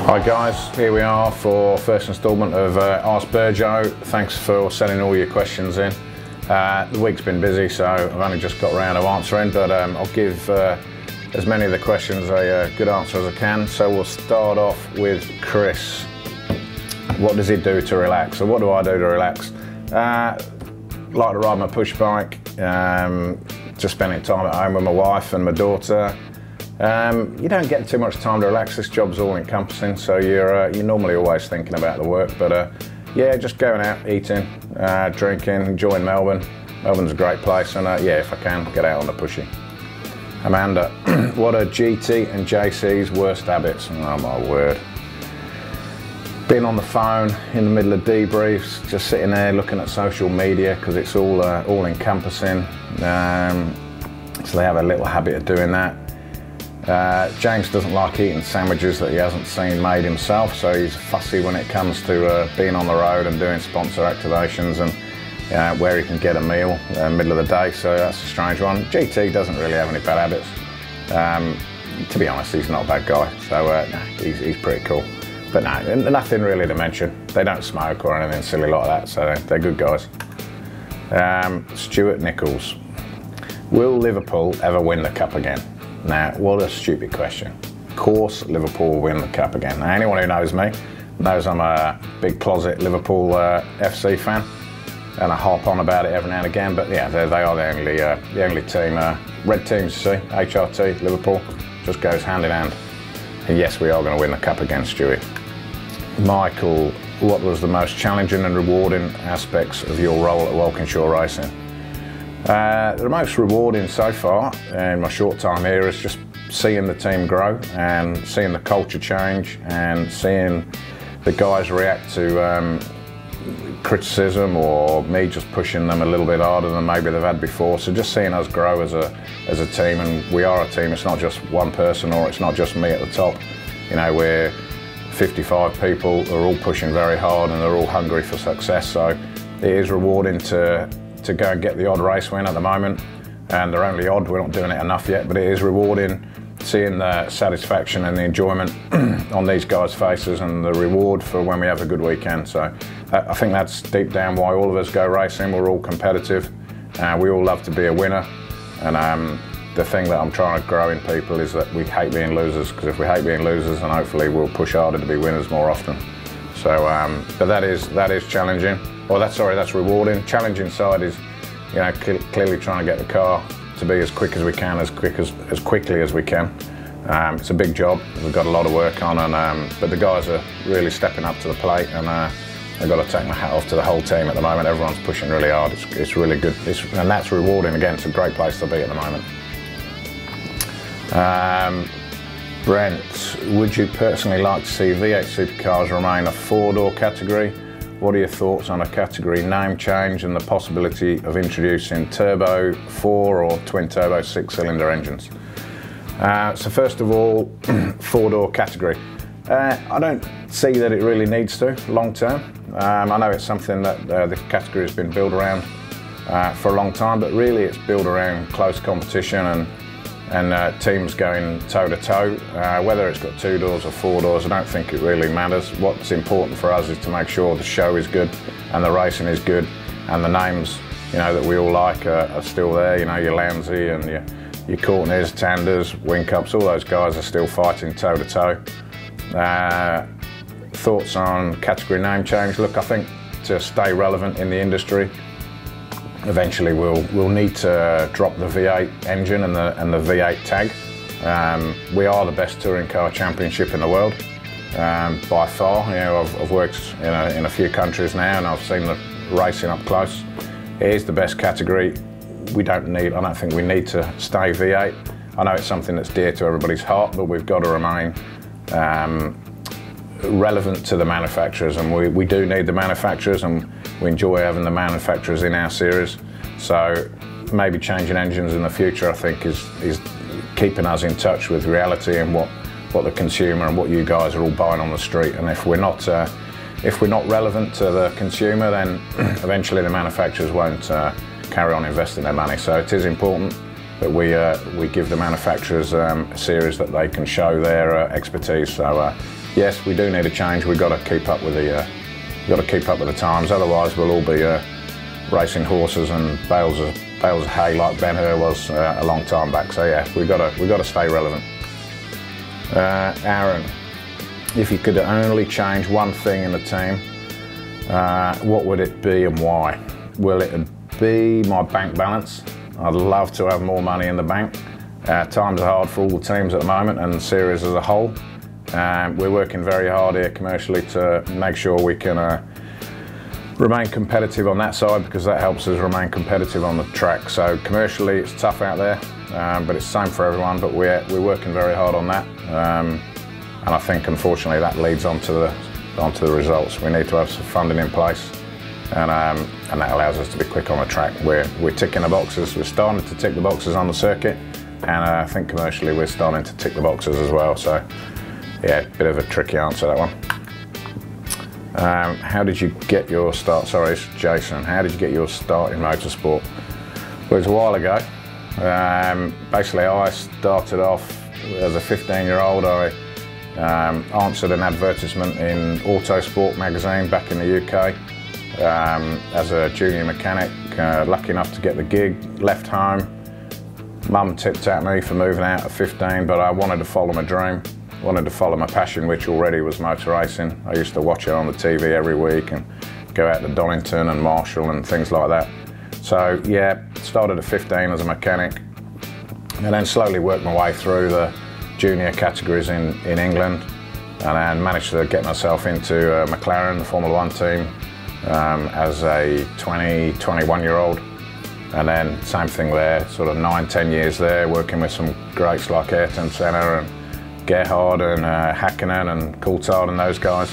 Hi guys, here we are for first instalment of Ask Burgo. Thanks for sending all your questions in. The week's been busy, so I've only just got around to answering, but I'll give as many of the questions a good answer as I can. So we'll start off with Chris. What does he do to relax? So what do I do to relax? Like to ride my push bike, just spending time at home with my wife and my daughter. You don't get too much time to relax. This job's all encompassing, so you're normally always thinking about the work. But yeah, just going out, eating, drinking, enjoying Melbourne. Melbourne's a great place, and yeah, if I can, get out on the pushy. Amanda, what are GT and JC's worst habits? Oh my word. Being on the phone in the middle of debriefs, just sitting there looking at social media because it's all encompassing. So they have a little habit of doing that. James doesn't like eating sandwiches that he hasn't seen made himself, so he's fussy when it comes to being on the road and doing sponsor activations and where he can get a meal in the middle of the day, so that's a strange one. GT doesn't really have any bad habits. To be honest, he's not a bad guy, so no, he's pretty cool. But no, nothing really to mention. They don't smoke or anything silly like that, so they're good guys. Stuart Nichols. Will Liverpool ever win the cup again? Now, what a stupid question. Of course Liverpool will win the cup again. Now, anyone who knows me knows I'm a big closet Liverpool FC fan, and I harp on about it every now and again, but yeah, they are the only team. Red teams, you see, HRT, Liverpool, just goes hand in hand. And yes, we are going to win the cup again, Stewie. Michael, what was the most challenging and rewarding aspects of your role at Walkinshaw Racing? The most rewarding so far in my short time here is just seeing the team grow and seeing the culture change and seeing the guys react to criticism or me just pushing them a little bit harder than maybe they've had before. So just seeing us grow as a team, and we are a team. It's not just one person, or it's not just me at the top. You know, we're 55 people who are all pushing very hard and they're all hungry for success. So it is rewarding to go and get the odd race win at the moment, and they're only odd, we're not doing it enough yet, but it is rewarding seeing the satisfaction and the enjoyment on these guys' faces and the reward for when we have a good weekend. So I think that's deep down why all of us go racing. We're all competitive, we all love to be a winner, and the thing that I'm trying to grow in people is that we hate being losers, because if we hate being losers, then hopefully we'll push harder to be winners more often. So, but that is challenging. Well, that's rewarding. Challenging side is, you know, clearly trying to get the car to be as quick as we can, as quickly as we can. It's a big job. We've got a lot of work on, and but the guys are really stepping up to the plate, and I've got to take my hat off to the whole team at the moment. Everyone's pushing really hard. It's really good, and that's rewarding. Again, it's a great place to be at the moment. Brent, would you personally like to see V8 supercars remain a four-door category? What are your thoughts on a category name change and the possibility of introducing turbo 4 or twin-turbo 6-cylinder engines? So first of all, four-door category. I don't see that it really needs to, long-term. I know it's something that the category has been built around for a long time, but really it's built around close competition and teams going toe-to-toe. Whether it's got 2 doors or 4 doors, I don't think it really matters. What's important for us is to make sure the show is good and the racing is good, and the names, you know, that we all like are still there. You know, your Lanzi and your Courtneys, Tanders, Wincups, all those guys are still fighting toe-to-toe. Thoughts on category name change? Look, I think to stay relevant in the industry, eventually we'll need to drop the V8 engine and the V8 tag. We are the best touring car championship in the world, by far. You know, I've worked in a few countries now, and I've seen the racing up close. It is the best category. I don't think we need to stay V8. I know it's something that's dear to everybody's heart, but we've got to remain relevant to the manufacturers, and we do need the manufacturers, and we enjoy having the manufacturers in our series. So maybe changing engines in the future, I think, is keeping us in touch with reality and what the consumer and what you guys are all buying on the street. And if we're not relevant to the consumer, then eventually the manufacturers won't carry on investing their money. So it is important that we give the manufacturers a series that they can show their expertise. So yes, we do need a change. We've got to keep up with the times. Otherwise, we'll all be racing horses and bales of hay like Ben Hur was a long time back. So yeah, we've got to stay relevant. Aaron, if you could only change one thing in the team, what would it be and why? Will it be my bank balance? I'd love to have more money in the bank. Times are hard for all the teams at the moment and the series as a whole. We're working very hard here commercially to make sure we can remain competitive on that side, because that helps us remain competitive on the track. So commercially it's tough out there, but it's the same for everyone, but we're working very hard on that. And I think unfortunately that leads onto the results. We need to have some funding in place, and that allows us to be quick on the track. We're ticking the boxes. We're starting to tick the boxes on the circuit, and I think commercially we're starting to tick the boxes as well. So yeah, bit of a tricky answer, that one. How did you get your start? Sorry, it's Jason. How did you get your start in motorsport? Well, it was a while ago. Basically, I started off as a 15-year-old. I answered an advertisement in Autosport magazine back in the UK as a junior mechanic. Lucky enough to get the gig, left home. Mum tipped at me for moving out at 15, but I wanted to follow my dream. Wanted to follow my passion, which already was motor racing. I used to watch it on the TV every week and go out to Donington and Marshall and things like that. So yeah, started at 15 as a mechanic, and then slowly worked my way through the junior categories in England, and then managed to get myself into McLaren, the Formula 1 team, as a 21-year-old. And then same thing there, sort of 9-10 years there, working with some greats like Ayrton Senna and Gerhard and Hakkinen and Coulthard and those guys.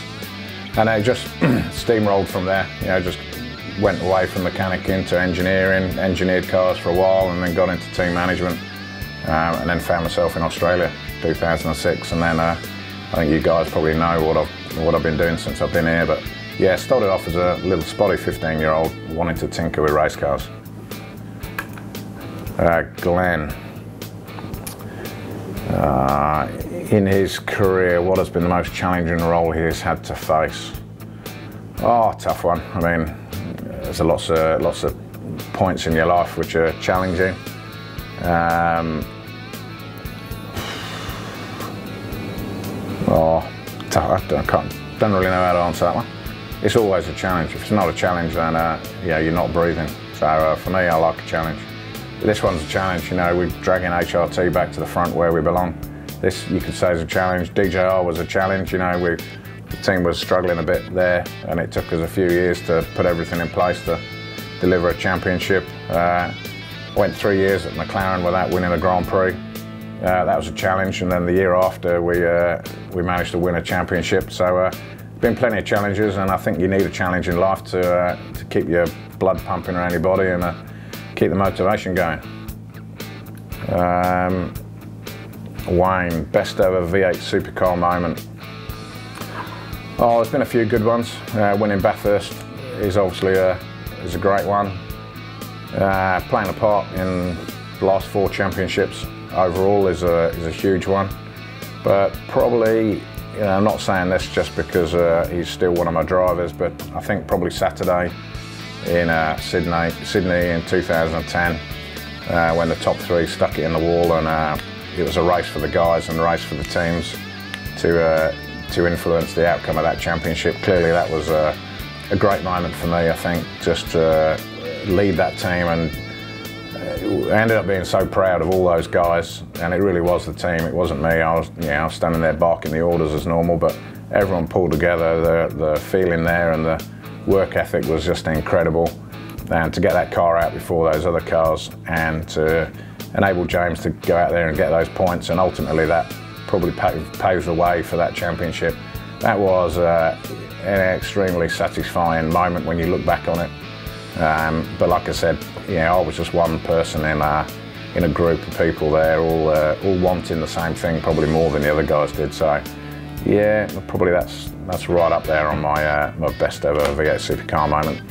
And it just steamrolled from there. You know, just went away from mechanic into engineering, engineered cars for a while, and then got into team management, and then found myself in Australia 2006. And then I think you guys probably know what I've been doing since I've been here. But yeah, started off as a little spotty 15-year-old wanting to tinker with race cars. Glenn. In his career, what has been the most challenging role he has had to face? Oh, tough one. I mean, there's lots of points in your life which are challenging. Tough. I don't really know how to answer that one. It's always a challenge. If it's not a challenge, then yeah, you're not breathing. So for me, I like a challenge. This one's a challenge. You know, we're dragging HRT back to the front where we belong. This, you could say, is a challenge. DJR was a challenge. You know, the team was struggling a bit there, and it took us a few years to put everything in place to deliver a championship. Went 3 years at McLaren without winning a Grand Prix. That was a challenge, and then the year after we managed to win a championship. So been plenty of challenges, and I think you need a challenge in life to keep your blood pumping around your body and keep the motivation going. Wayne, best ever V8 supercar moment. Oh, there's been a few good ones. Winning Bathurst is obviously a great one. Playing a part in the last 4 championships overall is a huge one. But probably, you know, I'm not saying this just because he's still one of my drivers, but I think probably Saturday in Sydney in 2010, when the top 3 stuck it in the wall, and it was a race for the guys and a race for the teams to influence the outcome of that championship. Clearly that was a great moment for me, I think, just to lead that team, and I ended up being so proud of all those guys, and it really was the team, it wasn't me. I was standing there barking the orders as normal, but everyone pulled together. The feeling there and the work ethic was just incredible, and to get that car out before those other cars and to enable James to go out there and get those points, and ultimately that probably paves the way for that championship. That was an extremely satisfying moment when you look back on it. But like I said, you know, I was just one person in a group of people there, all wanting the same thing, probably more than the other guys did. So yeah, probably that's right up there on my best ever V8 supercar moment.